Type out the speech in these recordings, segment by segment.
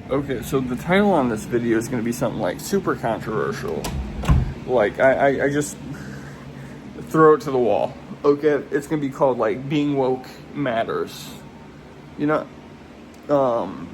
Okay, so the title on this video is going to be something like super controversial. Like, I just throw it to the wall. Okay, it's going to be called, like, Being Woke Matters. You know, I'm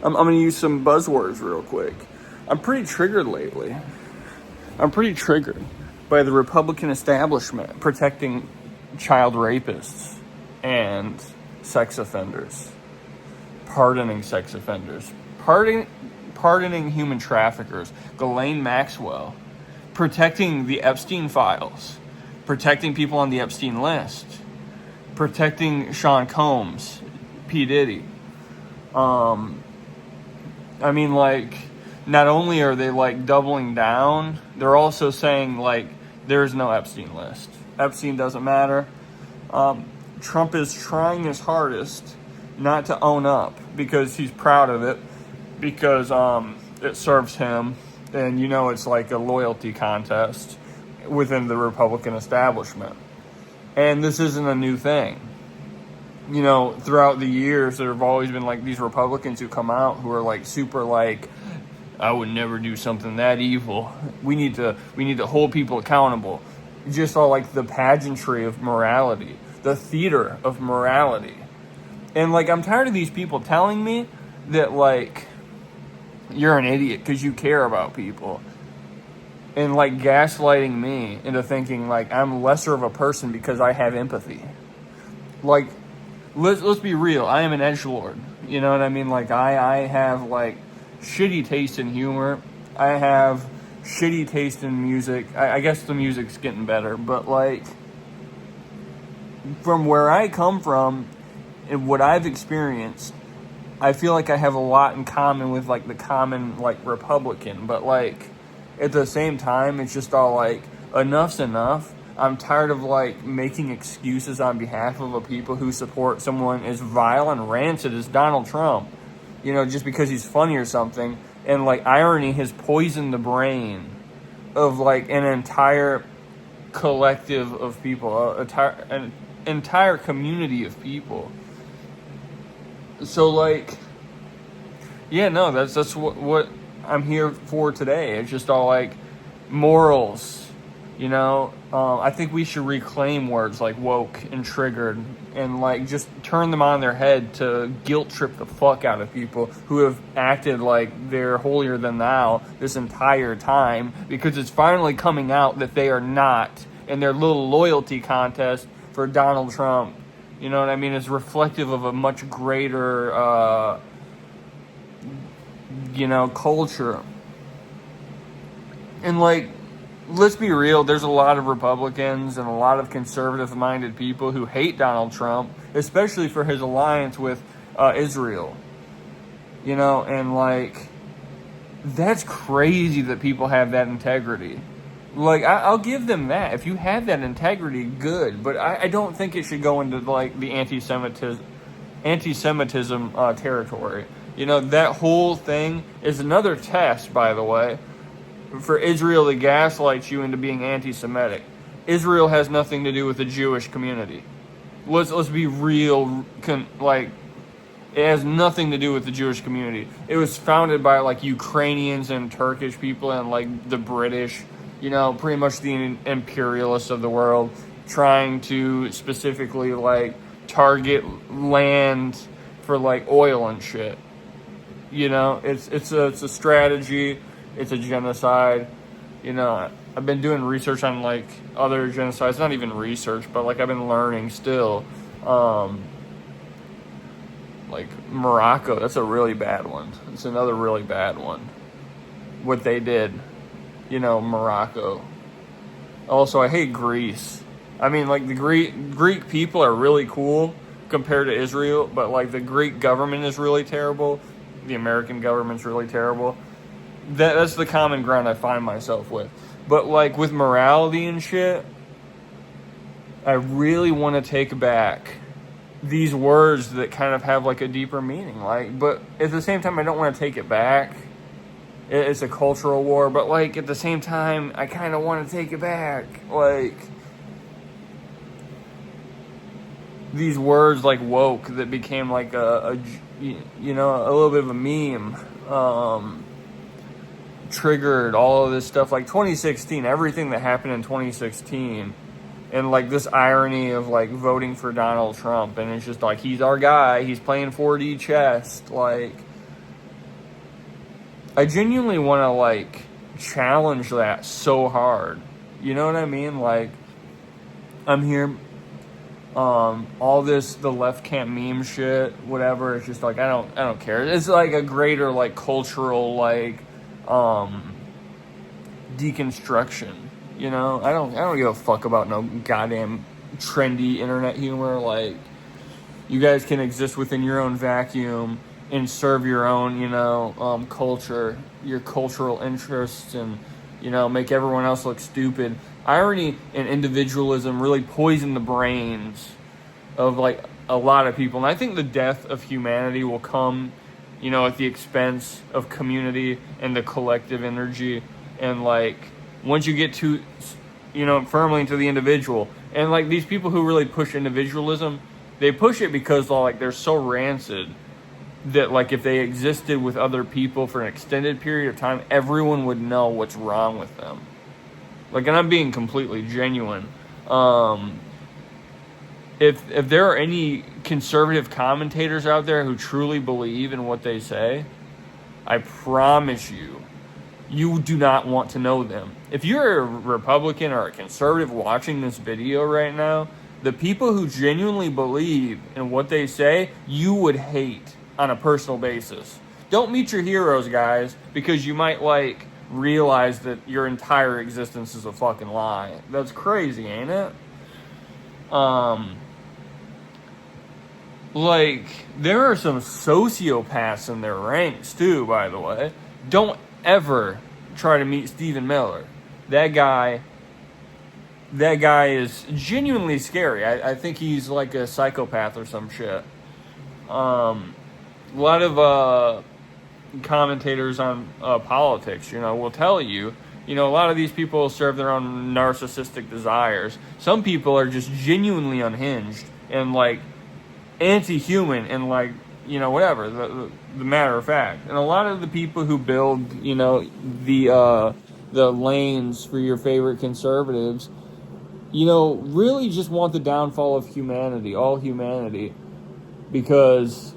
going to use some buzzwords real quick. I'm pretty triggered lately. I'm pretty triggered by the Republican establishment protecting child rapists and sex offenders. Pardoning sex offenders, pardoning human traffickers, Ghislaine Maxwell, protecting the Epstein files, protecting people on the Epstein list, protecting Sean Combs, P. Diddy. I mean, like, not only are they, like, doubling down, they're also saying, like, there's no Epstein list. Epstein doesn't matter. Trump is trying his hardest not to own up because he's proud of it, because it serves him, and it's like a loyalty contest within the Republican establishment. And this isn't a new thing. Throughout the years, there have always been like these Republicans who come out who are like super like, I would never do something that evil. We need to hold people accountable. Just all like the pageantry of morality, the theater of morality. And, like, I'm tired of these people telling me that, like, you're an idiot because you care about people. And, like, gaslighting me into thinking, like, I'm lesser of a person because I have empathy. Like, let's be real. I am an edgelord. You know what I mean? Like, I have, like, shitty taste in humor. I have shitty taste in music. I guess the music's getting better. But, like, from where I come from, and what I've experienced, I feel like I have a lot in common with, like, the common, like, Republican. But, like, at the same time, it's just all, like, enough's enough. I'm tired of, like, making excuses on behalf of a people who support someone as vile and rancid as Donald Trump. Just because he's funny or something. And, like, irony has poisoned the brain of, like, an entire collective of people, an entire community of people. So, like, yeah, no, that's what I'm here for today. It's just all, like, morals, I think we should reclaim words like woke and triggered and, like, just turn them on their head to guilt trip the fuck out of people who have acted like they're holier than thou this entire time, because it's finally coming out that they are not, in their little loyalty contest for Donald Trump. You know what I mean? It's reflective of a much greater, culture. And, like, let's be real, there's a lot of Republicans and a lot of conservative-minded people who hate Donald Trump, especially for his alliance with Israel. And, like, that's crazy that people have that integrity. Like, I'll give them that. If you have that integrity, good. But I don't think it should go into, like, the anti-Semitism territory. That whole thing is another test, by the way, for Israel to gaslight you into being anti-Semitic. Israel has nothing to do with the Jewish community. Let's be real. It has nothing to do with the Jewish community. It was founded by, like, Ukrainians and Turkish people and, like, the British. Pretty much the imperialists of the world, trying to specifically, like, target land for, like, oil and shit. It's a strategy. It's a genocide. I've been doing research on, like, other genocides. Not even research, but, like, I've been learning still. Like, Morocco, that's a really bad one. It's another really bad one. What they did. Morocco. Also, I hate Greece. I mean, like, the Greek people are really cool compared to Israel, but, like, the Greek government is really terrible. The American government's really terrible. That's the common ground I find myself with. But, like, with morality and shit, I really want to take back these words that kind of have, like, a deeper meaning. Like, but at the same time, I don't want to take it back. It's a cultural war, but, like, at the same time, I kind of want to take it back. Like, these words, like, woke, that became, like, you know, a little bit of a meme triggered all of this stuff. Like 2016, everything that happened in 2016, and like this irony of like voting for Donald Trump, and it's just like, he's our guy, he's playing 4D chess. Like, I genuinely want to like challenge that so hard. You know what I mean? Like, I'm here, all this, the left camp meme shit, whatever. It's just like, I don't care. It's like a greater like cultural like deconstruction. You know, I don't give a fuck about no goddamn trendy internet humor. Like, you guys can exist within your own vacuum and serve your own, you know, culture, your cultural interests, and, you know, make everyone else look stupid. Irony and individualism really poison the brains of like a lot of people, and I think the death of humanity will come, you know, at the expense of community and the collective energy. And like, once you get to, you know, firmly into the individual, and like these people who really push individualism, they push it because like they're so rancid that like if they existed with other people for an extended period of time, everyone would know what's wrong with them. Like, and I'm being completely genuine. If there are any conservative commentators out there who truly believe in what they say, I promise you do not want to know them. If you're a Republican or a conservative watching this video right now, the people who genuinely believe in what they say, you would hate on a personal basis. Don't meet your heroes, guys, because you might like realize that your entire existence is a fucking lie. That's crazy, ain't it? Like, there are some sociopaths in their ranks too, by the way. Don't ever try to meet Stephen Miller. That guy is genuinely scary. I think he's like a psychopath or some shit. A lot of commentators on politics, you know, will tell you, you know, a lot of these people serve their own narcissistic desires. Some people are just genuinely unhinged and like anti-human and like, you know, whatever, the matter of fact. And a lot of the people who build, you know, the lanes for your favorite conservatives, you know, really just want the downfall of humanity, all humanity, because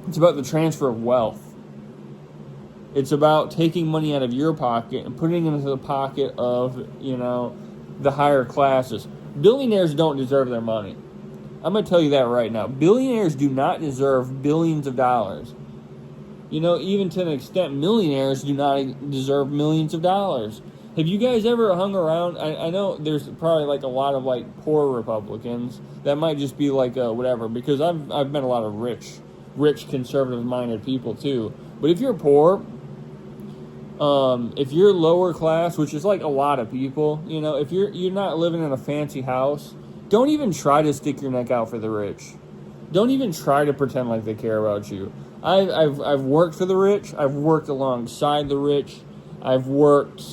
it's about the transfer of wealth. It's about taking money out of your pocket and putting it into the pocket of, you know, the higher classes. Billionaires don't deserve their money. I'm going to tell you that right now. Billionaires do not deserve billions of dollars. You know, even to an extent, millionaires do not deserve millions of dollars. Have you guys ever hung around? I know there's probably like a lot of like poor Republicans that might just be like whatever, because I've met a lot of rich conservative-minded people too. But if you're poor, if you're lower class, which is like a lot of people, you know, if you're not living in a fancy house, don't even try to stick your neck out for the rich. Don't even try to pretend like they care about you. I've worked for the rich. I've worked alongside the rich. I've worked,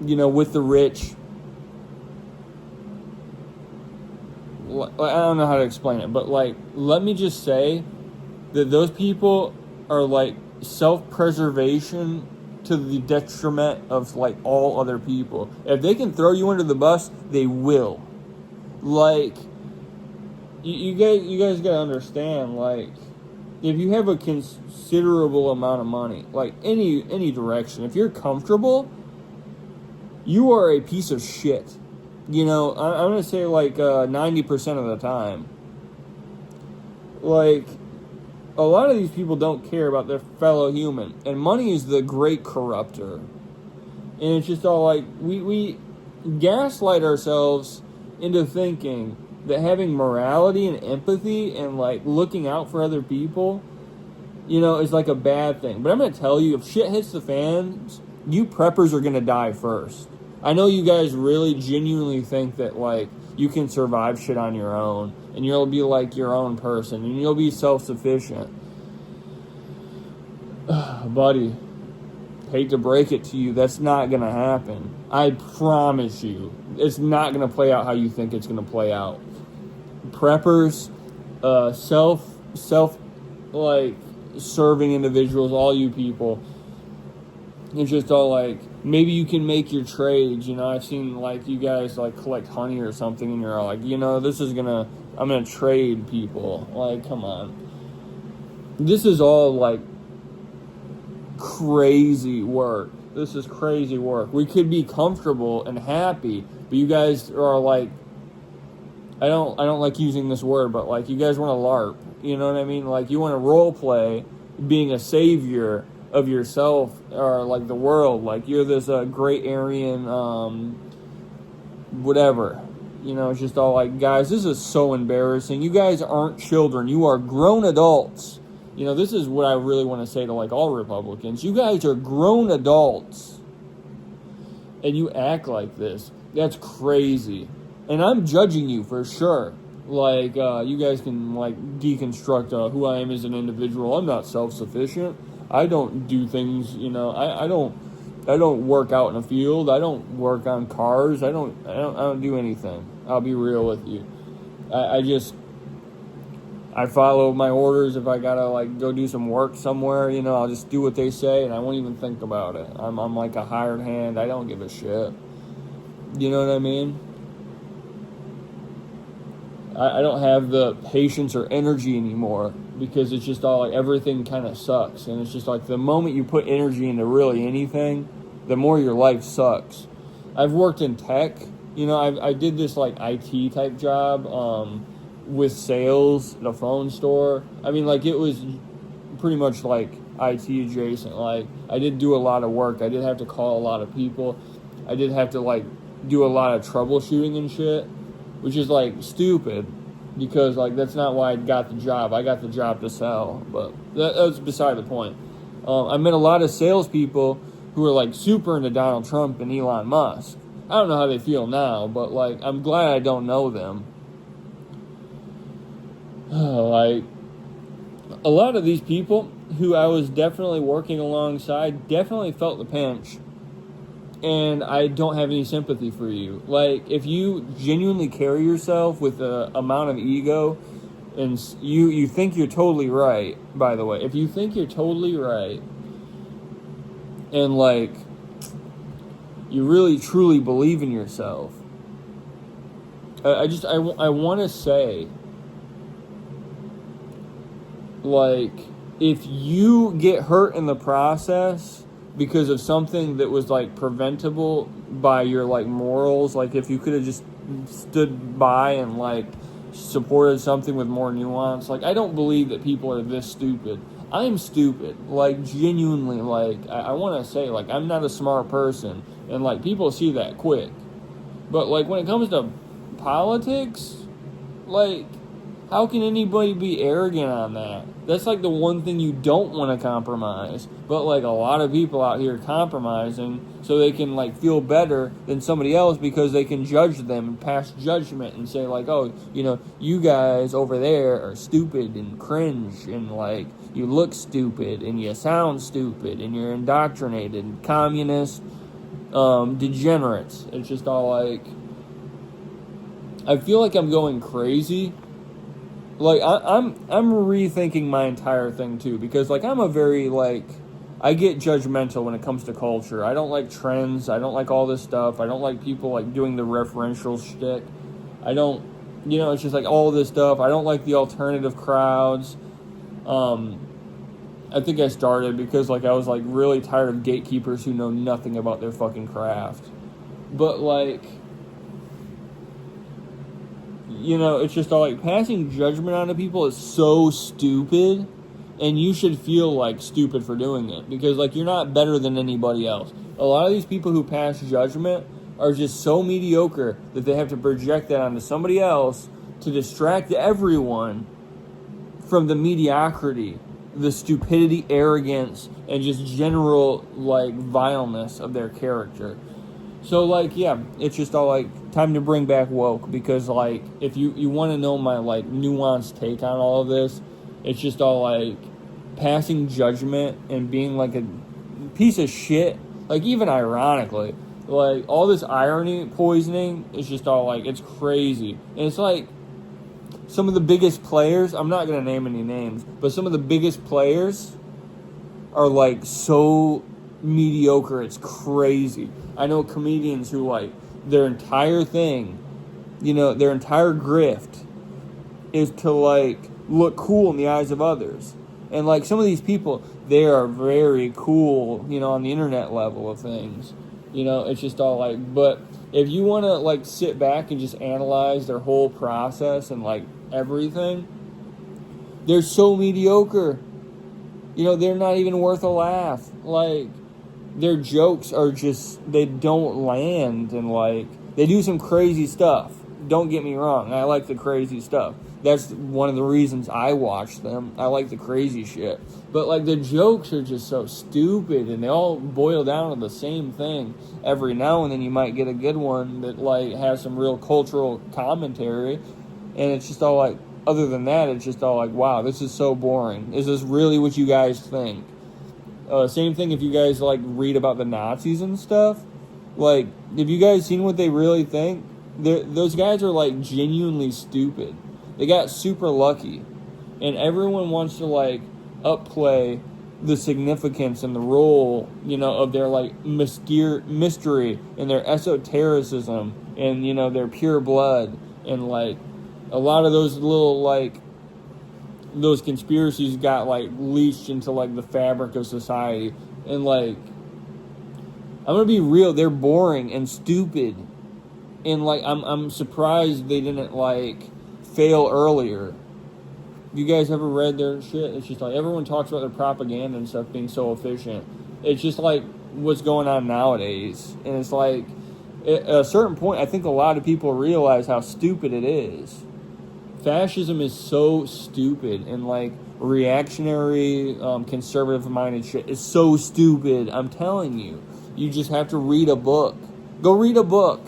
you know, with the rich. I don't know how to explain it, but like, let me just say that those people are like self-preservation to the detriment of like all other people. If they can throw you under the bus, they will. Like, you guys gotta understand, like, if you have a considerable amount of money, like any direction, if you're comfortable, you are a piece of shit. You know, I'm gonna say like 90% of the time. Like, a lot of these people don't care about their fellow human, and money is the great corrupter. And it's just all like, we gaslight ourselves into thinking that having morality and empathy and like looking out for other people, you know, is like a bad thing. But I'm going to tell you, if shit hits the fans, you preppers are going to die first. I know you guys really genuinely think that like you can survive shit on your own and you'll be like your own person and you'll be self-sufficient. Buddy, hate to break it to you, that's not going to happen. I promise you, it's not going to play out how you think it's going to play out. Preppers, like, serving individuals, all you people. It's just all like, maybe you can make your trades, I've seen, like, you guys, like, collect honey or something, and you're all like, I'm gonna trade people. Like, come on. This is all, like, crazy work. This is crazy work. We could be comfortable and happy, but you guys are like, I don't like using this word, but like, you guys want to LARP. You know what I mean? Like, you want to role play being a savior of yourself or like the world. Like, you're this great Aryan, whatever. It's just all like, guys, this is so embarrassing. You guys aren't children. You are grown adults. This is what I really want to say to, like, all Republicans. You guys are grown adults, and you act like this. That's crazy. And I'm judging you for sure. Like, you guys can, like, deconstruct who I am as an individual. I'm not self-sufficient. I don't do things, I don't work out in a field. I don't work on cars. I don't do anything. I'll be real with you. I follow my orders. If I gotta, like, go do some work somewhere, I'll just do what they say, and I won't even think about it. I'm like a hired hand. I don't give a shit. You know what I mean? I don't have the patience or energy anymore, because it's just all like, everything kind of sucks. And it's just like, the moment you put energy into really anything, the more your life sucks. I've worked in tech. I did this, like, IT type job, with sales at a phone store. I mean, like, it was pretty much like IT adjacent. Like, I did do a lot of work. I did have to call a lot of people. I did have to, like, do a lot of troubleshooting and shit, which is, like, stupid, because, like, that's not why I got the job. I got the job to sell, but that's beside the point. I met a lot of salespeople who were, like, super into Donald Trump and Elon Musk. I don't know how they feel now, but, like, I'm glad I don't know them. Like, a lot of these people who I was definitely working alongside definitely felt the pinch, and I don't have any sympathy for you. Like, if you genuinely carry yourself with an amount of ego, and you think you're totally right, by the way, if you think you're totally right, and, like, you really truly believe in yourself, I want to say, like, if you get hurt in the process because of something that was, like, preventable by your, like, morals, like, if you could have just stood by and, like, supported something with more nuance, like, I don't believe that people are this stupid. I'm stupid, like, genuinely. Like, I want to say, like, I'm not a smart person, and, like, people see that quick. But, like, when it comes to politics, like, how can anybody be arrogant on that? That's, like, the one thing you don't want to compromise. But, like, a lot of people out here compromising so they can, like, feel better than somebody else, because they can judge them and pass judgment and say, like, oh, you guys over there are stupid and cringe, and, like, you look stupid and you sound stupid and you're indoctrinated, communist, degenerates. It's just all like, I feel like I'm going crazy. Like, I'm rethinking my entire thing, too, because, like, I'm a very, like, I get judgmental when it comes to culture. I don't like trends. I don't like all this stuff. I don't like people, like, doing the referential shtick. I don't, it's just, like, all this stuff. I don't like the alternative crowds. I think I started because, like, I was, like, really tired of gatekeepers who know nothing about their fucking craft. But, like, it's just all, like, passing judgment onto people is so stupid, and you should feel, like, stupid for doing it, because, like, you're not better than anybody else. A lot of these people who pass judgment are just so mediocre that they have to project that onto somebody else to distract everyone from the mediocrity, the stupidity, arrogance, and just general, like, vileness of their character. So, like, yeah, it's just all, like, time to bring back woke, because, like, if you want to know my, like, nuanced take on all of this, it's just all, like, passing judgment and being, like, a piece of shit. Like, even ironically, like, all this irony poisoning is just all, like, it's crazy. And it's like, some of the biggest players, I'm not going to name any names, but some of the biggest players are like so mediocre, it's crazy. I know comedians who like their entire thing, their entire grift is to like look cool in the eyes of others. And like some of these people, they are very cool, on the internet level of things. It's just all like, but if you want to like sit back and just analyze their whole process and like everything, they're so mediocre. They're not even worth a laugh. Like, their jokes are just, they don't land, and like, they do some crazy stuff. Don't get me wrong, I like the crazy stuff. That's one of the reasons I watch them. I like the crazy shit. But like, the jokes are just so stupid, and they all boil down to the same thing. Every now and then you might get a good one that like has some real cultural commentary, and it's just all like, other than that, it's just all like, wow, this is so boring. Is this really what you guys think? Same thing if you guys like read about the Nazis and stuff. Like, have you guys seen what they really think? Those guys are like genuinely stupid. They got super lucky, and everyone wants to like upplay the significance and the role, of their like mystery and their esotericism and their pure blood, and like a lot of those little like those conspiracies got like leached into like the fabric of society. And like, I'm gonna be real, they're boring and stupid, and like I'm surprised they didn't like fail earlier. You guys ever read their shit? It's just like everyone talks about their propaganda and stuff being so efficient. It's just like what's going on nowadays, and it's like at a certain point I think a lot of people realize how stupid it is. Fascism is so stupid, and like reactionary, conservative-minded shit is so stupid. I'm telling you, you just have to read a book. Go read a book.